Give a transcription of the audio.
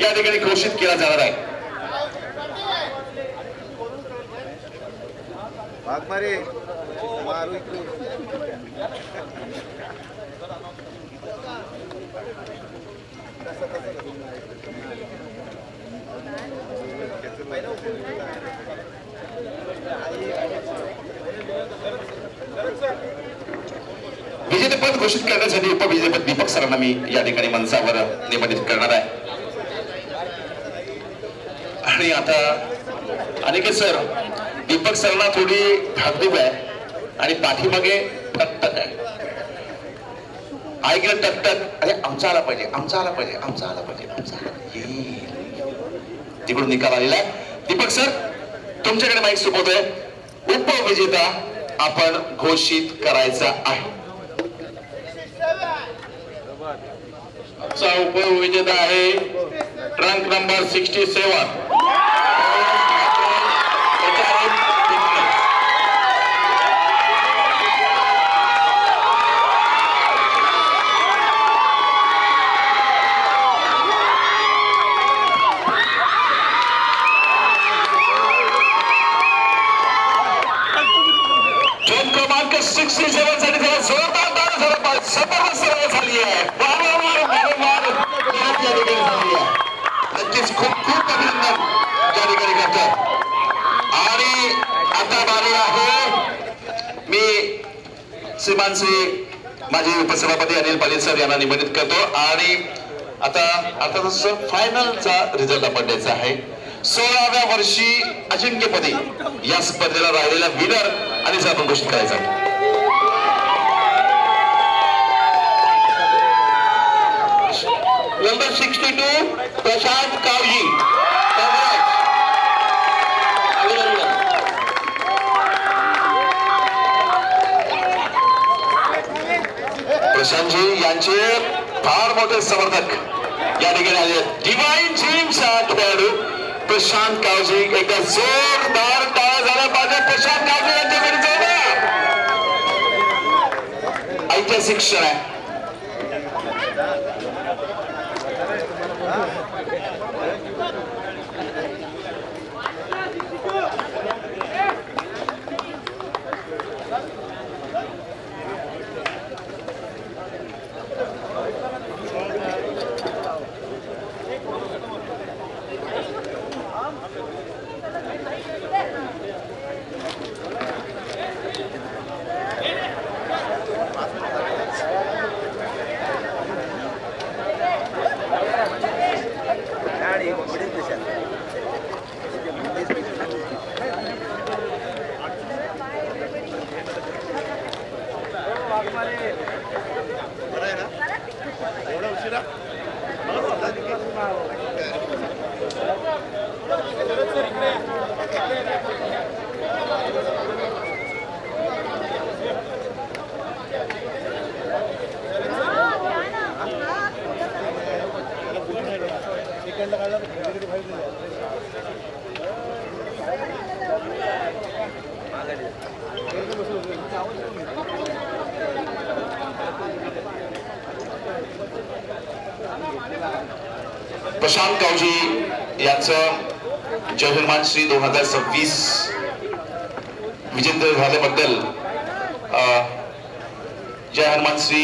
या ठिकाणी घोषित केला जाणार आहे. विजेतेपद घोषित करण्यासाठी उपविजेतेपद दीपक सरांना मी या ठिकाणी मंचावर निमंत्रित करणार आहे. आणि आता अनिकेत सर, दीपक सरांना थोडी धाकधूक आहे आणि पाठीमागे टकटक आहे. ऐकलं टकटक, अरे आमचा आला पाहिजे, आमचा आला पाहिजे, आमचा आला पाहिजे, आमचा आला पाहिजे. तिकडून निकाल आलेला आहे. दीपक सर, तुमच्याकडे माईक सोपवतोय. उपविजेता आपण घोषित करायचा आहे. आजचा उपविजेता आहे ट्रंक नंबर 67. झोन क्रमांक 67 साठी त्याला जोरदार दाद झाला. जबरदस्त सेवा झाली आहे. नक्कीच खूप खूप अभिनंदन त्या ठिकाणी करतात. आणि आता बारी आहे, मी श्रीमानचे माझे उपसभापती अनिल पाटील सर यांना निमंत्रित करतो. आणि आता अर्थातच फायनलचा रिझल्ट आपण द्यायचा आहे. 16व्या वर्षी अजिंक्यपदी या स्पर्धेला राहिलेला विनर आणि आपण घोषित करायचा. नंबर 62 प्रशांत कावजी. अभिनंदन. प्रशांतजी यांचे फार मोठे समर्थक या ठिकाणी आले. डिवाइन टीमचा खेळाडू प्रशांत कावजी. एकदा जोरदार टाळ्या झाला पाहिजे प्रशांत कावजी यांच्याकडे. ऐतिहासिक क्षण आहे. प्रशांत कावजी यांचं जय हनुमान श्री 2026 विजेते झाल्याबद्दल जय हनुमान श्री